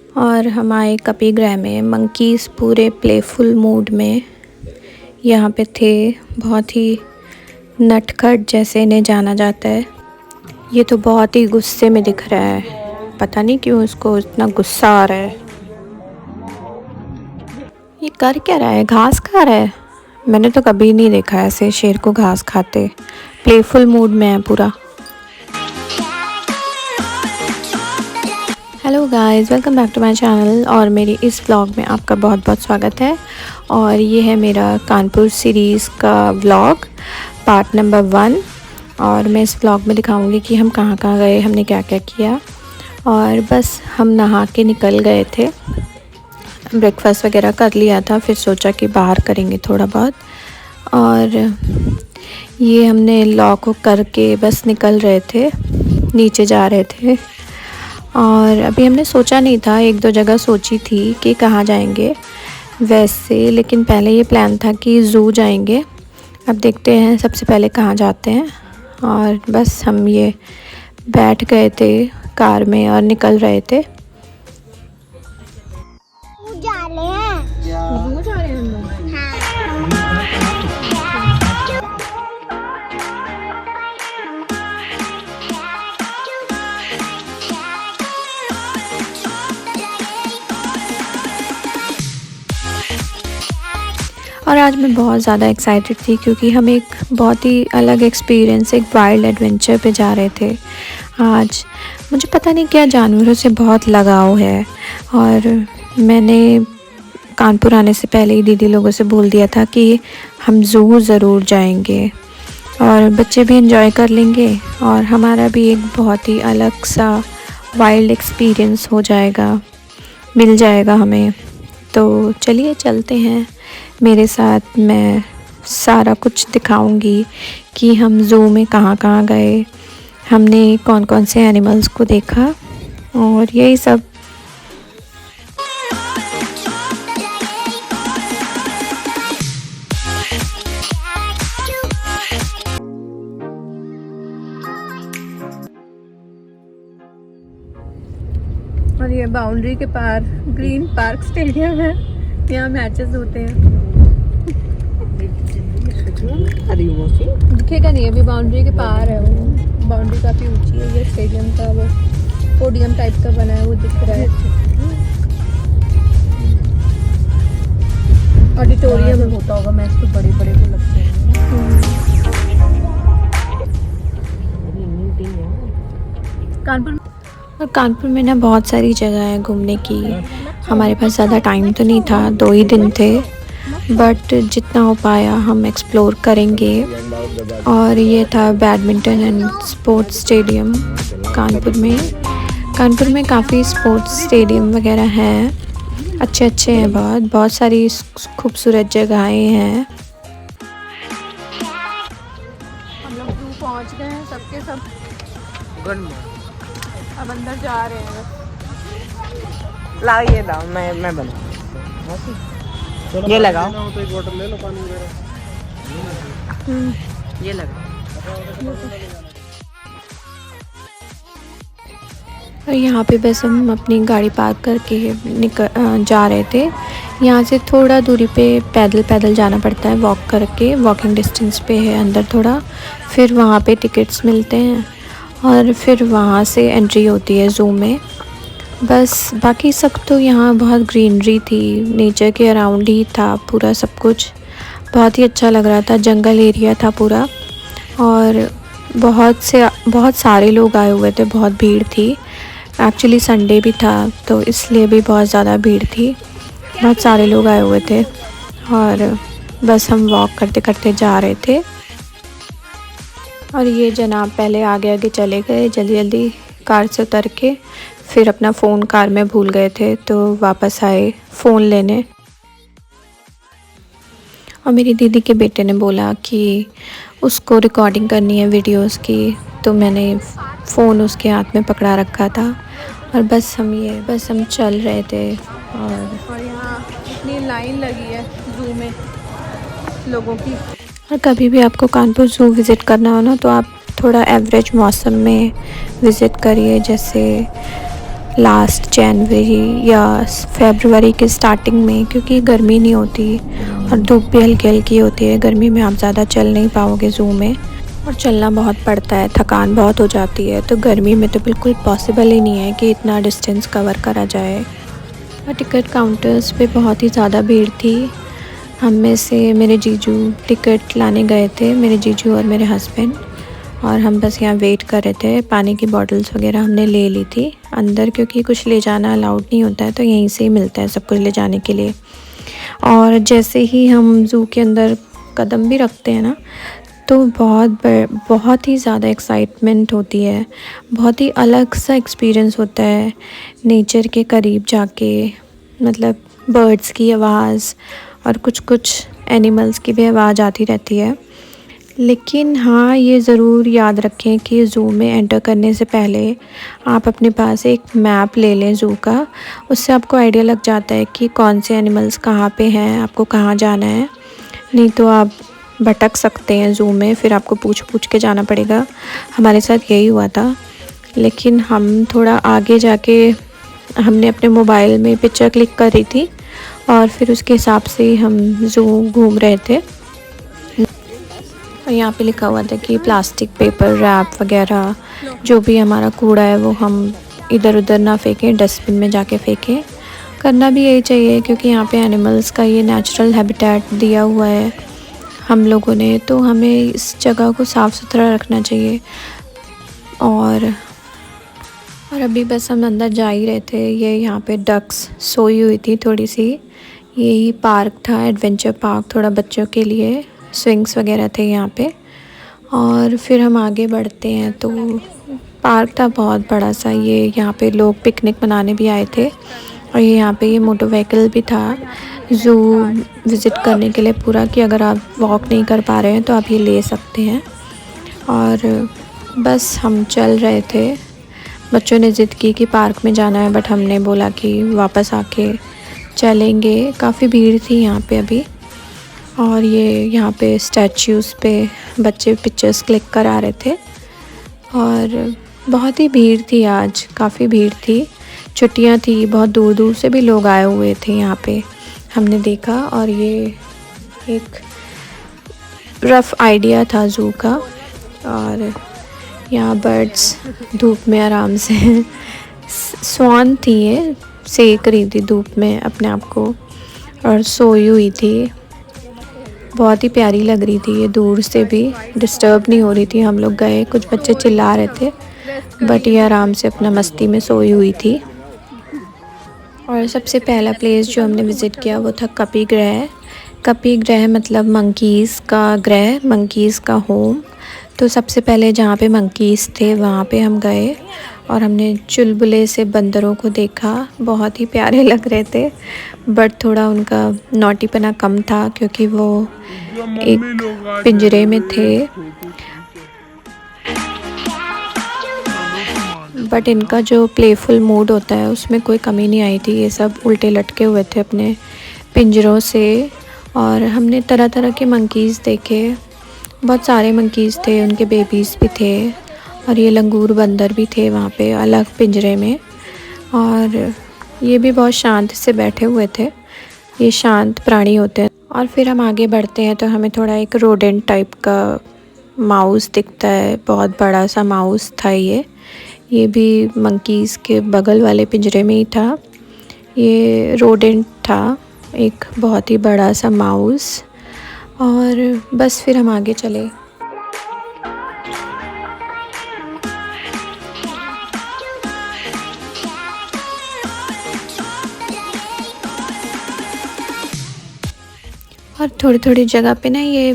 और हम आए कपिगृह में। मंकीज़ पूरे प्लेफुल मूड में यहाँ पे थे, बहुत ही नटखट जैसे इन्हें जाना जाता है। ये तो बहुत ही गुस्से में दिख रहा है, पता नहीं क्यों इसको इतना गुस्सा आ रहा है। ये कर क्या रहा है? घास खा रहा है। मैंने तो कभी नहीं देखा ऐसे शेर को घास खाते। प्लेफुल मूड में है पूरा। Hello guys, welcome back to my channel और मेरी इस व्लॉग में आपका बहुत बहुत स्वागत है। और ये है मेरा कानपुर सीरीज़ का व्लॉग पार्ट नंबर 1। और मैं इस व्लॉग में दिखाऊंगी कि हम कहाँ कहाँ गए, हमने क्या क्या किया। और बस हम नहा के निकल गए थे, ब्रेकफास्ट वगैरह कर लिया था, फिर सोचा कि बाहर करेंगे थोड़ा बहुत। और ये हमने लॉ को करके बस निकल रहे थे, नीचे जा रहे थे। और अभी हमने सोचा नहीं था, एक दो जगह सोची थी कि कहाँ जाएंगे वैसे, लेकिन पहले ये प्लान था कि ज़ू जाएंगे। अब देखते हैं सबसे पहले कहाँ जाते हैं। और बस हम ये बैठ गए थे कार में और निकल रहे थे। जा रहे हैं हम लोग। और आज मैं बहुत ज़्यादा एक्साइटेड थी क्योंकि हम एक बहुत ही अलग एक्सपीरियंस, एक वाइल्ड एडवेंचर पे जा रहे थे। आज मुझे पता नहीं क्या जानवरों से बहुत लगाव है, और मैंने कानपुर आने से पहले ही दीदी लोगों से बोल दिया था कि हम ज़ू ज़रूर जाएंगे और बच्चे भी एंजॉय कर लेंगे और हमारा भी एक बहुत ही अलग सा वाइल्ड एक्सपीरियंस हो जाएगा, मिल जाएगा हमें। तो चलिए चलते हैं मेरे साथ। मैं सारा कुछ दिखाऊंगी कि हम ज़ू में कहाँ कहाँ गए, हमने कौन कौन से एनिमल्स को देखा और यही सब। और ये बाउंड्री के पार ग्रीन पार्क स्टेडियम है, यहाँ मैचेस होते हैं। दिखेगा नहीं, अभी बाउंड्री के पार है वो। बाउंड्री काफ़ी ऊंची है, ये स्टेडियम का वो पोडियम टाइप का बना है, वो दिख रहा है। ऑडिटोरियम में होता होगा मैच, तो बड़े बड़े को लगते हैं। कानपुर में ना बहुत सारी जगह है घूमने की। हमारे पास ज़्यादा टाइम तो नहीं था, 2 ही दिन थे, बट जितना हो पाया हम एक्सप्लोर करेंगे। और ये था badminton and sports stadium Kanpur में काफ़ी स्पोर्ट्स स्टेडियम वगैरह हैं, अच्छे अच्छे हैं, बहुत सारी खूबसूरत जगहें हैं। हम लोग ज़ू पहुँच गए हैं, सबके सब अब अंदर जा रहे हैं। लाओ ये लाओ, मैं बना ये लगाओ, तो एक बोतल ले लो पानी वगैरह। ये लगाओ। और यहाँ पे बस हम अपनी गाड़ी पार्क करके जा रहे थे। यहाँ से थोड़ा दूरी पे पैदल जाना पड़ता है, वॉक करके, वॉकिंग डिस्टेंस पे है अंदर थोड़ा। फिर वहाँ पे टिकट्स मिलते हैं और फिर वहाँ से एंट्री होती है ज़ू में। बस बाकी सब तो यहाँ बहुत ग्रीनरी थी, नेचर के अराउंड ही था पूरा सब कुछ। बहुत ही अच्छा लग रहा था, जंगल एरिया था पूरा। और बहुत सारे लोग आए हुए थे, बहुत भीड़ थी। एक्चुअली संडे भी था तो इसलिए भी बहुत ज़्यादा भीड़ थी, बहुत सारे लोग आए हुए थे। और बस हम वॉक करते करते जा रहे थे। और ये जनाब पहले आगे आगे चले गए जल्दी कार से उतर के, फिर अपना फ़ोन कार में भूल गए थे तो वापस आए फ़ोन लेने। और मेरी दीदी के बेटे ने बोला कि उसको रिकॉर्डिंग करनी है वीडियोस की, तो मैंने फ़ोन उसके हाथ में पकड़ा रखा था। और बस हम चल रहे थे। और यहाँ इतनी लाइन लगी है ज़ू में लोगों की। और कभी भी आपको कानपुर ज़ू विज़िट करना हो ना, तो आप थोड़ा एवरेज मौसम में विज़िट करिए, जैसे लास्ट जनवरी या फरवरी के स्टार्टिंग में, क्योंकि गर्मी नहीं होती और धूप भी हल्की हल्की होती है। गर्मी में आप ज़्यादा चल नहीं पाओगे ज़ू में, और चलना बहुत पड़ता है, थकान बहुत हो जाती है। तो गर्मी में तो बिल्कुल पॉसिबल ही नहीं है कि इतना डिस्टेंस कवर करा जाए। और टिकट काउंटर्स पे बहुत ही ज़्यादा भीड़ थी। हम में से मेरे जीजू टिकट लाने गए थे, मेरे जीजू और मेरे हस्बैंड, और हम बस यहाँ वेट कर रहे थे। पानी की बॉटल्स वगैरह हमने ले ली थी अंदर, क्योंकि कुछ ले जाना अलाउड नहीं होता है, तो यहीं से ही मिलता है सब कुछ ले जाने के लिए। और जैसे ही हम ज़ू के अंदर कदम भी रखते हैं ना, तो बहुत ही ज़्यादा एक्साइटमेंट होती है। बहुत ही अलग सा एक्सपीरियंस होता है नेचर के करीब जाके, मतलब बर्ड्स की आवाज़ और कुछ एनिमल्स की भी आवाज़ आती रहती है। लेकिन हाँ, ये ज़रूर याद रखें कि ज़ू में एंटर करने से पहले आप अपने पास एक मैप ले लें ज़ू का। उससे आपको आइडिया लग जाता है कि कौन से एनिमल्स कहाँ पे हैं, आपको कहाँ जाना है। नहीं तो आप भटक सकते हैं ज़ू में, फिर आपको पूछ के जाना पड़ेगा। हमारे साथ यही हुआ था। लेकिन हम थोड़ा आगे जाके हमने अपने मोबाइल में पिक्चर क्लिक करी थी, और फिर उसके हिसाब से हम ज़ू घूम रहे थे। और यहाँ पे लिखा हुआ था कि प्लास्टिक, पेपर, रैप वगैरह जो भी हमारा कूड़ा है वो हम इधर उधर ना फेंकें, डस्टबिन में जाके फेंकें। करना भी यही चाहिए, क्योंकि यहाँ पे एनिमल्स का ये नेचुरल हैबिटेट दिया हुआ है हम लोगों ने, तो हमें इस जगह को साफ़ सुथरा रखना चाहिए। और अभी बस हम अंदर जा ही रहे थे। ये यहाँ पे डक्स सोई हुई थी थोड़ी सी। यही पार्क था, एडवेंचर पार्क, थोड़ा बच्चों के लिए, स्विंग्स वगैरह थे यहाँ पे। और फिर हम आगे बढ़ते हैं तो पार्क था बहुत बड़ा सा। ये यहाँ पे लोग पिकनिक मनाने भी आए थे, और ये यहाँ पे ये मोटर व्हीकल भी था ज़ू विज़िट करने के लिए पूरा, कि अगर आप वॉक नहीं कर पा रहे हैं तो आप ये ले सकते हैं। और बस हम चल रहे थे। बच्चों ने ज़िद की कि पार्क में जाना है, बट हमने बोला कि वापस आके चलेंगे। काफ़ी भीड़ थी यहाँ पे अभी। और ये यहाँ पे स्टैच्यूज़ पे बच्चे पिक्चर्स क्लिक करा रहे थे, और बहुत ही भीड़ थी आज, काफ़ी भीड़ थी। छुट्टियाँ थी, बहुत दूर दूर से भी लोग आए हुए थे यहाँ पे, हमने देखा। और ये एक रफ़ आइडिया था ज़ू का। और यहाँ बर्ड्स धूप में आराम से स्वान थी, ये सेक रही थी धूप में अपने आप को, और सोई हुई थी। बहुत ही प्यारी लग रही थी ये, दूर से भी डिस्टर्ब नहीं हो रही थी। हम लोग गए, कुछ बच्चे चिल्ला रहे थे, बट ये आराम से अपना मस्ती में सोई हुई थी। और सबसे पहला प्लेस जो हमने विज़िट किया वो था कपी ग्रह। कपी ग्रह मतलब मंकीज़ का ग्रह, मंकीज़ का होम। तो सबसे पहले जहाँ पे मंकीज़ थे वहाँ पे हम गए, और हमने चुलबुले से बंदरों को देखा। बहुत ही प्यारे लग रहे थे, बट थोड़ा उनका नॉटीपना कम था, क्योंकि वो एक पिंजरे में थे। बट इनका जो प्लेफुल मूड होता है उसमें कोई कमी नहीं आई थी। ये सब उल्टे लटके हुए थे अपने पिंजरों से। और हमने तरह तरह के मंकीज़ देखे, बहुत सारे मंकीज़ थे, उनके बेबीज़ भी थे। और ये लंगूर बंदर भी थे वहाँ पे अलग पिंजरे में, और ये भी बहुत शांत से बैठे हुए थे। ये शांत प्राणी होते हैं। और फिर हम आगे बढ़ते हैं तो हमें थोड़ा एक रोडेंट टाइप का माउस दिखता है, बहुत बड़ा सा माउस था ये भी मंकीज़ के बगल वाले पिंजरे में ही था। ये रोडेंट था, एक बहुत ही बड़ा सा माउस। और बस फिर हम आगे चले। और थोड़ी थोड़ी जगह पे ना ये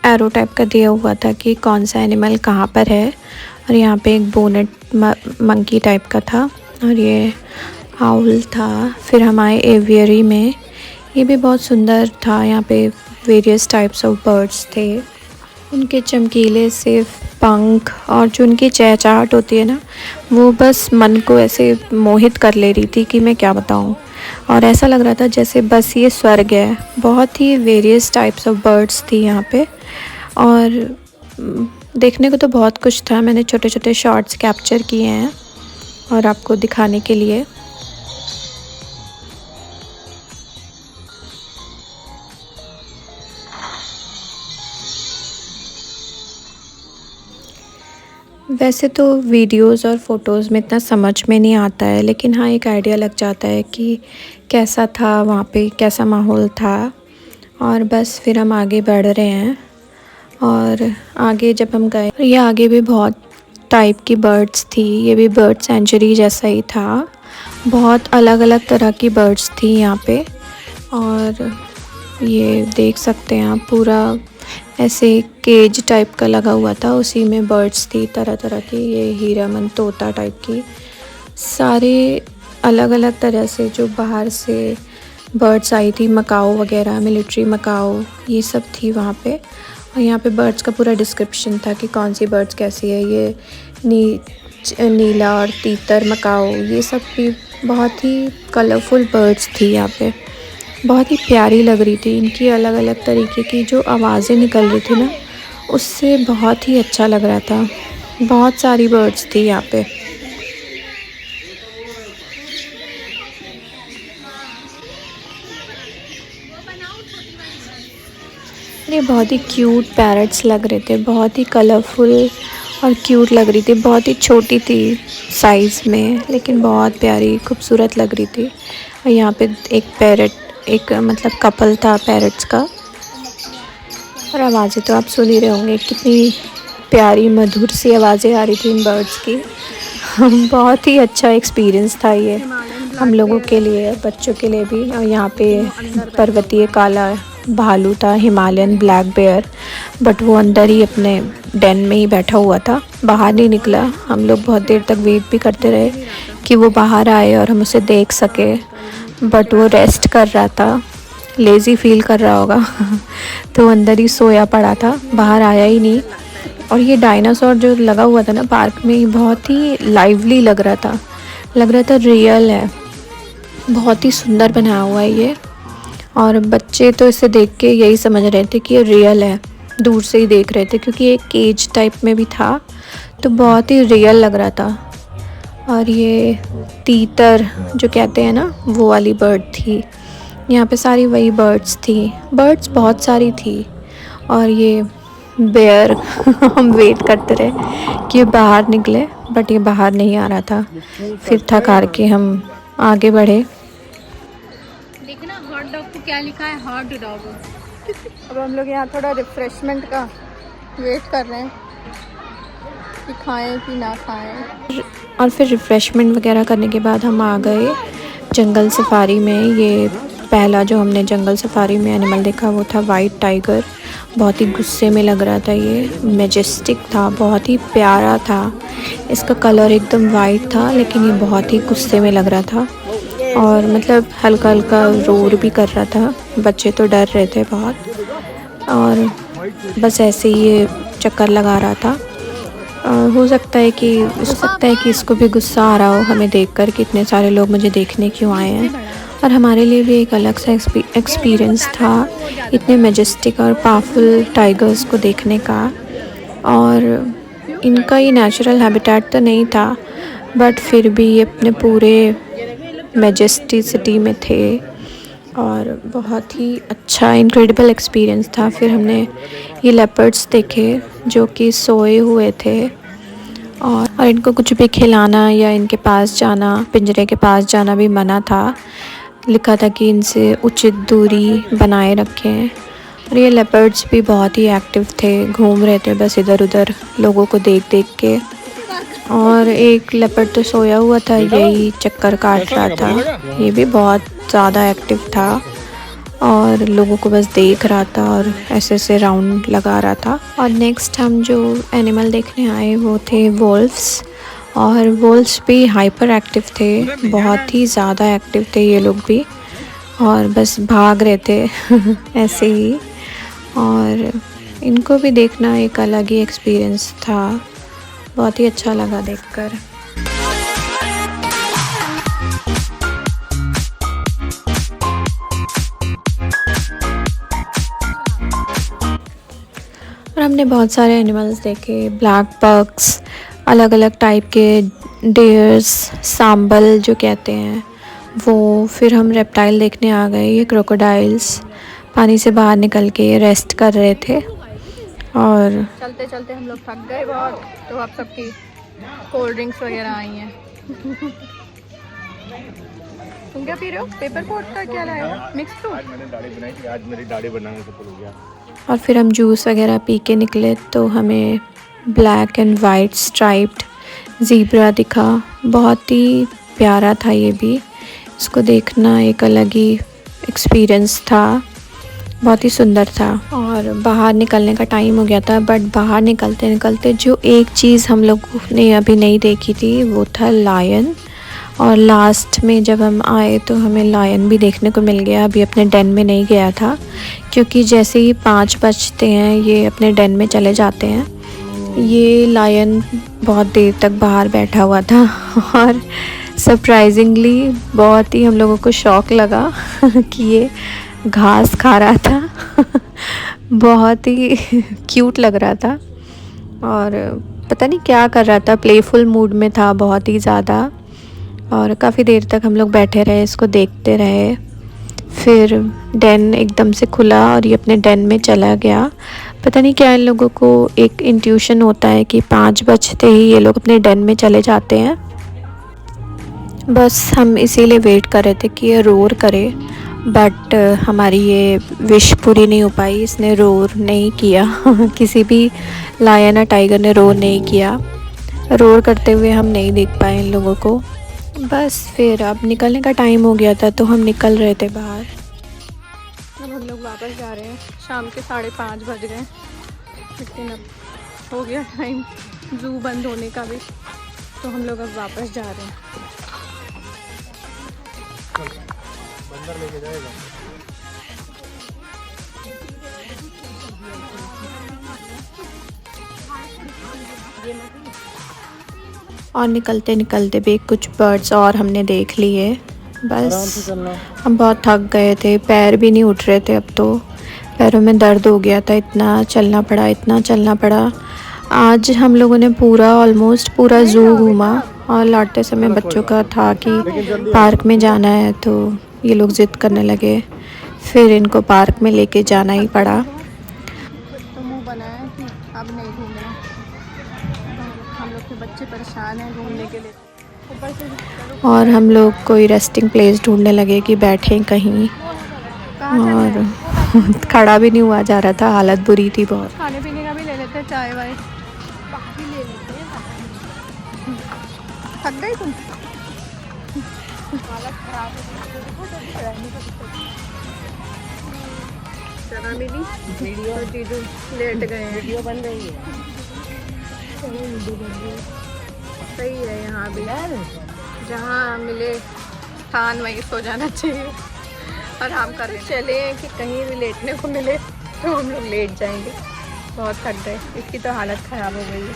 एरो टाइप का दिया हुआ था कि कौन सा एनिमल कहाँ पर है। और यहाँ पे एक बोनेट मंकी टाइप का था, और ये आउल था। फिर हम आए एवियरी में, ये भी बहुत सुंदर था। यहाँ पे वेरियस टाइप्स ऑफ बर्ड्स थे, उनके चमकीले से पंख और जो उनकी चहचहाहट होती है ना, वो बस मन को ऐसे मोहित कर ले रही थी कि मैं क्या बताऊँ। और ऐसा लग रहा था जैसे बस ये स्वर्ग है। बहुत ही वेरियस टाइप्स ऑफ बर्ड्स थी यहाँ पे, और देखने को तो बहुत कुछ था। मैंने छोटे छोटे शॉट्स कैप्चर किए हैं। और आपको दिखाने के लिए। वैसे तो वीडियोस और फ़ोटोज़ में इतना समझ में नहीं आता है, लेकिन हाँ एक आइडिया लग जाता है कि कैसा था वहाँ पे, कैसा माहौल था। और बस फिर हम आगे बढ़ रहे हैं। और आगे जब हम गए, ये आगे भी बहुत टाइप की बर्ड्स थी। ये भी बर्ड सेंचुरी जैसा ही था। बहुत अलग अलग तरह की बर्ड्स थी यहाँ पे। और ये देख सकते हैं आप, पूरा ऐसे केज टाइप का लगा हुआ था, उसी में बर्ड्स थी तरह तरह की। ये हीरामन तोता टाइप की, सारे अलग अलग तरह से जो बाहर से बर्ड्स आई थी, मकाओ वगैरह, मिलिट्री मकाओ, ये सब थी वहाँ पे। और यहाँ पे बर्ड्स का पूरा डिस्क्रिप्शन था कि कौन सी बर्ड्स कैसी है। ये नीला और तीतर मकाओ, ये सब भी बहुत ही कलरफुल बर्ड्स थी यहाँ पे। बहुत ही प्यारी लग रही थी। इनकी अलग अलग तरीके की जो आवाज़ें निकल रही थी ना, उससे बहुत ही अच्छा लग रहा था। बहुत सारी बर्ड्स थी यहाँ पे। ये बहुत ही क्यूट पैरट्स लग रहे थे, बहुत ही कलरफुल और क्यूट लग रही थी। बहुत ही छोटी थी साइज़ में, लेकिन बहुत प्यारी खूबसूरत लग रही थी। और यहाँ पे एक पैरट, एक मतलब कपल था पैरट्स का। और आवाज़ें तो आप सुन ही रहे होंगे, कितनी प्यारी मधुर सी आवाज़ें आ रही थी इन बर्ड्स की। बहुत ही अच्छा एक्सपीरियंस था ये हम लोगों के लिए, बच्चों के लिए भी। और यहाँ पे पर्वतीय काला भालू था, हिमालयन ब्लैक बेयर, बट वो अंदर ही अपने डेन में ही बैठा हुआ था, बाहर नहीं निकला। हम लोग बहुत देर तक वेट भी करते रहे कि वो बाहर आए और हम उसे देख सके, बट वो रेस्ट कर रहा था, लेज़ी फील कर रहा होगा। तो अंदर ही सोया पड़ा था, बाहर आया ही नहीं। और ये डायनासोर जो लगा हुआ था ना पार्क में, बहुत ही लाइवली लग रहा था रियल है। बहुत ही सुंदर बनाया हुआ है ये। और बच्चे तो इसे देख के यही समझ रहे थे कि ये रियल है, दूर से ही देख रहे थे, क्योंकि ये केज टाइप में भी था, तो बहुत ही रियल लग रहा था। और ये तीतर जो कहते हैं ना, वो वाली बर्ड थी। यहाँ पे सारी वही बर्ड्स थी, बर्ड्स बहुत सारी थी। और ये बेयर हम वेट करते रहे कि ये बाहर निकले, बट ये बाहर नहीं आ रहा था। फिर थक हार के हम आगे बढ़े। देखना हॉट डॉग को क्या लिखा है, हॉट डॉग। अब हम लोग यहाँ थोड़ा रिफ़्रेशमेंट का वेट कर रहे हैं कि खाएं कि ना खाएं। और फिर रिफ़्रेशमेंट वगैरह करने के बाद हम आ गए जंगल सफारी में। ये पहला जो हमने जंगल सफारी में एनिमल देखा वो था वाइट टाइगर। बहुत ही गुस्से में लग रहा था, ये मैजेस्टिक था, बहुत ही प्यारा था। इसका कलर एकदम वाइट था, लेकिन ये बहुत ही गुस्से में लग रहा था। और मतलब हल्का हल्का रोर भी कर रहा था। बच्चे तो डर रहे थे बहुत। और बस ऐसे ही ये चक्कर लगा रहा था। हो सकता है कि इसको भी गुस्सा आ रहा हो हमें देखकर कि इतने सारे लोग मुझे देखने क्यों आए हैं। और हमारे लिए भी एक अलग सा एक्सपीरियंस था इतने मैजेस्टिक और पावरफुल टाइगर्स को देखने का। और इनका ये नेचुरल हैबिटेट तो नहीं था, बट फिर भी ये अपने पूरे मैजेस्टिसिटी में थे। और बहुत ही अच्छा इनक्रेडिबल एक्सपीरियंस था। फिर हमने ये लेपर्ड्स देखे जो कि सोए हुए थे। और इनको कुछ भी खिलाना या इनके पास जाना, पिंजरे के पास जाना भी मना था। लिखा था कि इनसे उचित दूरी बनाए रखें। और ये लेपर्ड्स भी बहुत ही एक्टिव थे, घूम रहे थे बस इधर उधर लोगों को देख देख के। और एक लेपर्ड तो सोया हुआ था, यही चक्कर काट रहा था। ये भी बहुत ज़्यादा एक्टिव था और लोगों को बस देख रहा था और ऐसे ऐसे राउंड लगा रहा था। और नेक्स्ट हम जो एनिमल देखने आए वो थे वोल्फ्स। और वोल्फ्स भी हाइपर एक्टिव थे, बहुत ही ज़्यादा एक्टिव थे ये लोग भी, और बस भाग रहे थे ऐसे ही। और इनको भी देखना एक अलग ही एक्सपीरियंस था, बहुत ही अच्छा लगा देखकर। और हमने बहुत सारे एनिमल्स देखे, ब्लैक बग्स, अलग अलग टाइप के डियर्स, सांबल जो कहते हैं वो। फिर हम रेप्टाइल देखने आ गए। ये क्रोकोडाइल्स पानी से बाहर निकल के रेस्ट कर रहे थे। और चलते चलते हम लोग थक गए बहुत, तो अब सबकी कोल्ड ड्रिंक्स वगैरह आई हैं। तुम क्या पी रहे हो? पेपर पोट का क्या लाए हो? Mix fruit? आज मैंने दाढ़ी बनाई थी, आज मेरी दाढ़ी बनाने से भूल गया। और फिर हम जूस वगैरह पी के निकले तो हमें black and white striped zebra दिखा। बहुत ही प्यारा था ये भी। इसको देखना एक अलग ही एक्सपीरियंस था, बहुत ही सुंदर था। और बाहर निकलने का टाइम हो गया था, बट बाहर निकलते निकलते जो एक चीज़ हम लोगों ने अभी नहीं देखी थी वो था लायन। और लास्ट में जब हम आए तो हमें लायन भी देखने को मिल गया। अभी अपने डेन में नहीं गया था, क्योंकि जैसे ही 5 बजते हैं ये अपने डेन में चले जाते हैं। ये लायन बहुत देर तक बाहर बैठा हुआ था और सरप्राइजिंगली बहुत ही हम लोगों को शौक लगा कि ये घास खा रहा था। बहुत ही क्यूट लग रहा था और पता नहीं क्या कर रहा था, प्लेफुल मूड में था बहुत ही ज़्यादा। और काफ़ी देर तक हम लोग बैठे रहे, इसको देखते रहे। फिर डेन एकदम से खुला और ये अपने डेन में चला गया। पता नहीं क्या इन लोगों को एक इंट्यूशन होता है कि 5 बजते ही ये लोग अपने डेन में चले जाते हैं। बस हम इसीलिए वेट कर रहे थे कि ये रोर करे, बट हमारी ये विश पूरी नहीं हो पाई। इसने रोर नहीं किया। किसी भी लायन या टाइगर ने रोर नहीं किया। रोर करते हुए हम नहीं देख पाए इन लोगों को। बस फिर अब निकलने का टाइम हो गया था तो हम निकल रहे थे बाहर। अब हम लोग वापस जा रहे हैं। शाम के 5:30 बज गए, लेकिन अब हो गया टाइम ज़ू बंद होने का भी, तो हम लोग अब वापस जा रहे हैं। बंदर लेके जाएगा। और निकलते निकलते भी कुछ बर्ड्स और हमने देख लिए। बस हम बहुत थक गए थे, पैर भी नहीं उठ रहे थे। अब तो पैरों में दर्द हो गया था, इतना चलना पड़ा। आज हम लोगों ने ऑलमोस्ट पूरा ज़ू घूमा। और लौटते समय बच्चों का था कि पार्क में जाना है, तो ये लोग ज़िद करने लगे। फिर इनको पार्क में लेके जाना ही पड़ा। तो मुंह बनाया कि अब नहीं घूमना। हम लोग के बच्चे परेशान हैं घूमने के लिए। ऊपर से और हम लोग कोई रेस्टिंग प्लेस ढूंढने लगे कि बैठें कहीं, और खड़ा भी नहीं हुआ जा रहा था, हालत बुरी थी बहुत। खाने पीने का भी ले लेते, चाय वाय ले लेते हैं। थक गई तुम? हालत खराब चना मिली वीडियो, जीजू लेट गए हैं। वीडियो बन रही है, सही है। यहाँ भी जहाँ मिले स्थान वहीं सो जाना चाहिए। आराम कर चले कि कहीं भी लेटने को मिले तो हम लोग लेट जाएंगे। बहुत थक गए, इसकी तो हालत ख़राब हो गई है।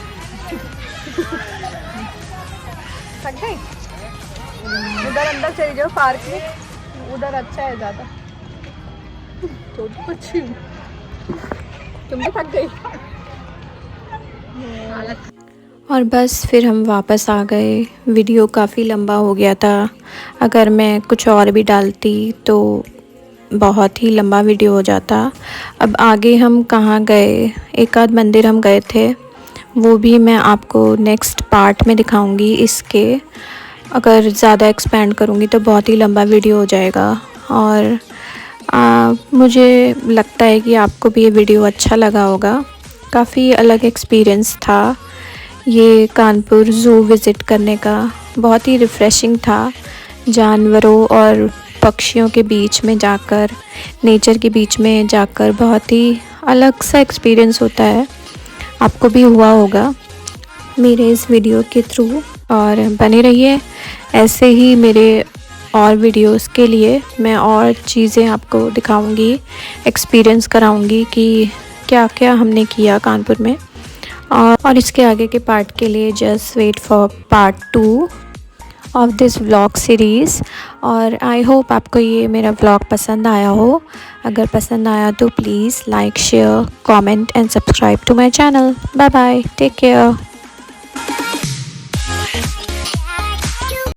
थक गई? उधर अंदर चली जाओ पार्क में, उधर अच्छा है ज़्यादा। तो कुछ तुम भी थक गई हालत। और बस फिर हम वापस आ गए। वीडियो काफ़ी लंबा हो गया था, अगर मैं कुछ और भी डालती तो बहुत ही लंबा वीडियो हो जाता। अब आगे हम कहाँ गए, एक आध मंदिर हम गए थे, वो भी मैं आपको नेक्स्ट पार्ट में दिखाऊंगी। इसके अगर ज़्यादा एक्सपेंड करूँगी तो बहुत ही लंबा वीडियो हो जाएगा। और मुझे लगता है कि आपको भी ये वीडियो अच्छा लगा होगा। काफ़ी अलग एक्सपीरियंस था ये कानपुर ज़ू विज़िट करने का, बहुत ही रिफ़्रेशिंग था। जानवरों और पक्षियों के बीच में जाकर, नेचर के बीच में जाकर बहुत ही अलग सा एक्सपीरियंस होता है। आपको भी हुआ होगा मेरे इस वीडियो के थ्रू। और बने रहिए ऐसे ही मेरे और वीडियोस के लिए। मैं और चीज़ें आपको दिखाऊंगी, एक्सपीरियंस कराऊंगी कि क्या क्या हमने किया कानपुर में। और इसके आगे के पार्ट के लिए just wait for part 2 of this vlog series. और आई होप आपको ये मेरा व्लॉग पसंद आया हो। अगर पसंद आया तो please like, share, comment and subscribe to my channel. Bye bye, take care.